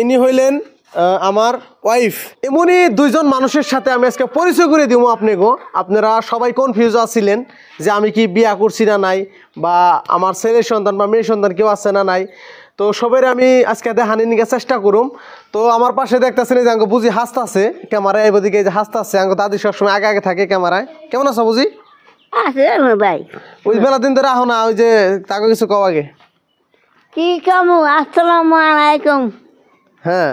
ইনি হইলেন আমার ওয়াইফ। এমনই দুইজন মানুষের সাথে আমি আজকে পরিচয় করে দিব আপনাকে। আপনারা সবাই কনফিউজ আছিলেন যে আমি কি বিয়া করছি না নাই, বা আমার ছেলে সন্তান বা মেয়ে সন্তান কেউ আছে না নাই। তো সবাই আমি আজকে দেখানি নিয়ে চেষ্টা করুম। তো আমার পাশে দেখতেছেন যে আঙ্গ বুঝি হাসতাছে ক্যামেরায়, এদিকে যে হাসতাছে আঙ্গ দাদি সবসময় আগে আগে থাকে ক্যামেরায়। কেমন আছো বুঝি? ভাই ওই মেলা দিন ধরে আহো না, ওই যে তাকে কিছু কও আগে। কি কামু? আসসালামু আলাইকুম। হ্যাঁ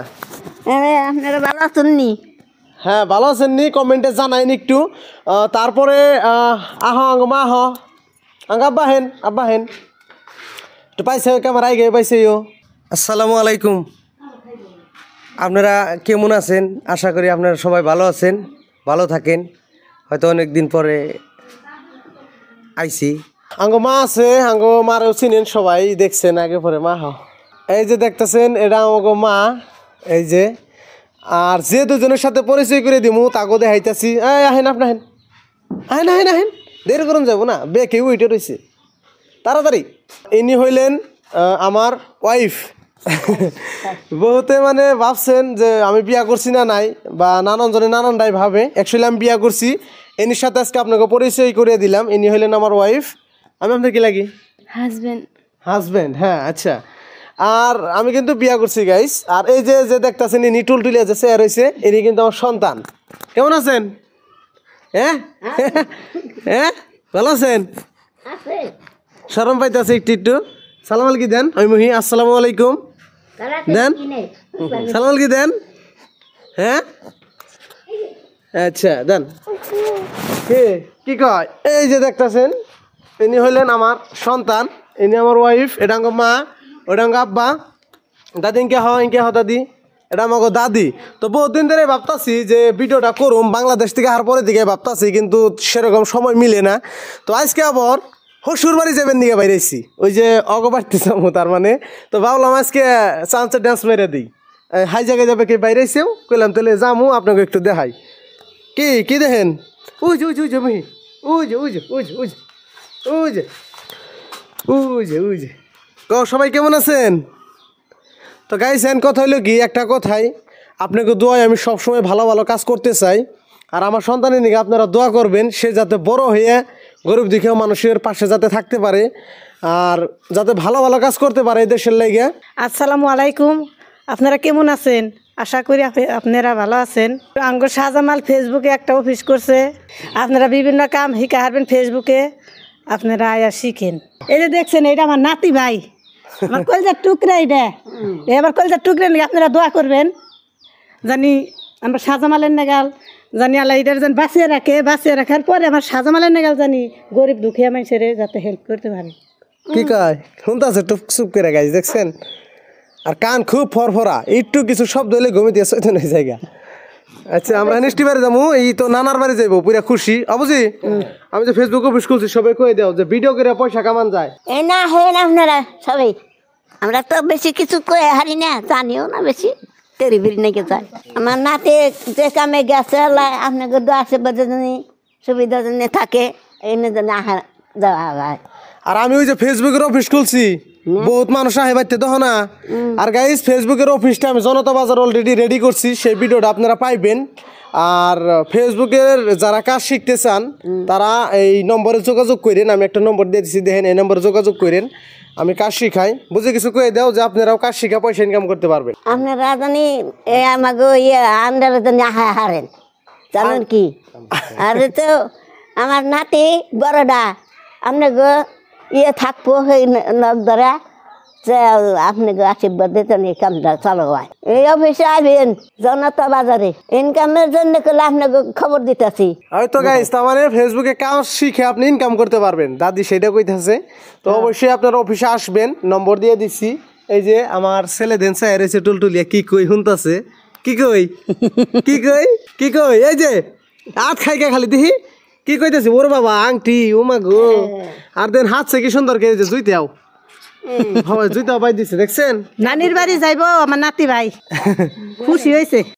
আপনারা ভালো আছেন নি? হ্যাঁ ভালো আছেন নি? কমেন্টে জানাইন একটু। তারপরে আহো আঙ্গ মা আহ আঙ্গ আব্বা হেন, আব্বা হেন একটু পাইছে ক্যামেরা আগে পাইছে। আসসালামু আলাইকুম। আপনারা কেমন আছেন? আশা করি আপনারা সবাই ভালো আছেন, ভালো থাকেন। হয়তো অনেক দিন পরে আইছি। আঙ্গ মা আছে, আঙ্গ মারেও চিনেন সবাই, দেখছেন আগে পরে। মা হ, এই যে দেখতেছেন এটা আমাকে মা। এই যে আর যে দুজনের সাথে পরিচয় করে দিমু তাকে দেখাইতেছি। এই আহেন, আপনি আহেন, আহেন আহেন আহেন, দেরি করুন যাবো না, বে কেউ উইটে রয়েছে তাড়াতাড়ি। ইনি হইলেন আমার ওয়াইফ। বহুতে মানে ভাবছেন যে আমি বিয়া করছি না নাই, বা নানান জনে নানানটাই ভাবে। অ্যাকচুয়ালি আমি বিয়া করছি। এনির সাথে আজকে আপনাকে পরিচয় করে দিলাম। ইনি হইলেন আমার ওয়াইফ। আমি আপনার কি লাগি? হাজবেন্ড। হাজব্যান্ড, হ্যাঁ আচ্ছা। আর আমি কিন্তু বিয়া করছি গাইস। আর এই যে যে দেখতেছেন ইনি টুলটুলিয়া যে চেয়ার হয়েছে, ইনি কিন্তু আমার সন্তান। কেমন আছেন? হ্যাঁ হ্যাঁ ভালো আছেন? শরম পাইতেছে একটু একটু। সালাম আলাইকুম দেন। ওই মহি আসসালামু আলাইকুম দেন, সালাম আলাইকুম দেন। হ্যাঁ আচ্ছা দেন। কি কয়? এই যে দেখতেছেন ইনি হইলেন আমার সন্তান, ইনি আমার ওয়াইফ। এটা আমার মা, ওটা আমার আব্বা। দাদি ইনকে হ, ইনকে হ দাদি, এটা আমাকে দাদি। তো বহুদিন ধরে ভাবতাছি যে ভিডিওটা করুম, বাংলাদেশ থেকে আর পরের দিকে ভাবতাছি, কিন্তু সেরকম সময় মিলে না। তো আজকে আবার হসুর বাড়ি যাবেন দিকে বাইরেছি, ওই যে অগবাড়তে যাবো তার মানে। তো ভাবলাম আজকে চান্সে ড্যান্স মেরে দিই। হাই জায়গায় যাবে কি বাইরেছেও, কইলাম তাহলে যামু আপনাকে একটু দেখাই। কি কি দেখেন? ওই যে ওই যে ওই যে মহি, ওই যে ওই যে ওই যে ওই যে ওই যে ওই যে ওই যে। তো সবাই কেমন আছেন? তো গাইস এন কথা হইলো কি, একটা কথাই আপনাকে দোয়াই আমি সবসময় ভালো ভালো কাজ করতে চাই। আর আমার সন্তানের দিকে আপনারা দোয়া করবেন, সে যাতে বড় হয়ে গরিব দুঃখী মানুষের পাশে যাতে থাকতে পারে, আর যাতে ভালো ভালো কাজ করতে পারে দেশের লাইগা। আসসালামু আলাইকুম। আপনারা কেমন আছেন? আশা করি আপনারা ভালো আছেন। আঙ্গুর শাহজামাল ফেসবুকে একটা অফিস করছে, আপনারা বিভিন্ন কাম শিখা হারবেন ফেসবুকে, আপনারা আয়া শিখেন। এই যে দেখছেন এটা আমার নাতি ভাই, আমার কলজার টুকরা। এটা এবার কলজার টুকরা নিয়ে আপনারা দোয়া করবেন, জানি আমরা শাহজামালের নেগাল জানি আল্লাহ এটার যেন বাঁচিয়ে রাখে, বাঁচিয়ে রাখার পরে আমার শাহজামালের নেগাল জানি গরিব দুঃখিয়া মানুষের যাতে হেল্প করতে পারে। কি কয় শুনতে আছে টুকসুপ করে গাইস, দেখছেন? আর কান খুব ফরফরা, একটু কিছু শব্দ হলে ঘুমিয়ে দিয়ে সৈতন হয়ে জায়গা। আচ্ছা আমরা নিষ্টি বাড়ি যাবো, এই তো নানার বাড়ি যাইবো, পুরা খুশি অবুঝি। আমি যে ফেসবুকে অফিস খুলছি, সবাই কয়ে দাও যে ভিডিও করে পয়সা কামান যায়। এই না হেন আপনারা সবাই, আমরা তো বেশি কিছু কয়ে হারি না, জানিও না বেশি, তেরি বেরি নাকি যায়। আমার নাতে যে কামে গেছে আপনাকে দোয়া আশীর্বাদ জানি সুবিধা জানি থাকে, এই জানি আহা যাওয়া হয়। আর আমি ওই যে ফেসবুকের অফিস খুলছি, বহুত মানুষ আহে বাড়তে তো না। আর গাইস ফেসবুকের অফিসটা আমি জনতা বাজার অলরেডি রেডি করছি, সেই ভিডিওটা আপনারা পাইবেন। আর ফেসবুকের যারা কাজ শিখতে চান তারা এই নম্বরে যোগাযোগ করেন। আমি একটা নম্বর দিয়ে দিচ্ছি, দেখেন এই নম্বরে যোগাযোগ করেন, আমি কাজ শিখাই। বুঝে কিছু কয়ে দাও যে আপনারাও কাজ শিখা পয়সা ইনকাম করতে পারবেন। আপনারা জানি আমাকে আন্ডারে জানি হারেন, জানেন কি? আর তো আমার নাতি বড়ডা আপনাকে থাকবো ধরা যে আপনাকে আশীর্বাদ দিতে কামটা চালু হয়। এই অফিসে আসবেন জনতা বাজারে, ইনকামের জন্য করলে আপনাকে খবর দিতেছি। হয়তো গাইস তার মানে ফেসবুকে কাজ শিখে আপনি ইনকাম করতে পারবেন, দাদি সেটা কইতেছে। তো অবশ্যই আপনার অফিসে আসবেন, নম্বর দিয়ে দিচ্ছি। এই যে আমার ছেলে দেন স্যার এসে টুলটুলিয়া কি কই শুনতেছে, কি কই কি কই কি কই, এই যে হাত খাইকা খালি দেখি কি কইতেছি, ওর বাবা আংটি উমা গো। আর দেন হাত সে কি সুন্দর কে যে জুইতেও জুইতেও পাই দিচ্ছে, দেখছেন? নানির বাড়ি যাইবো আমার নাতি ভাই, খুশি হয়েছে।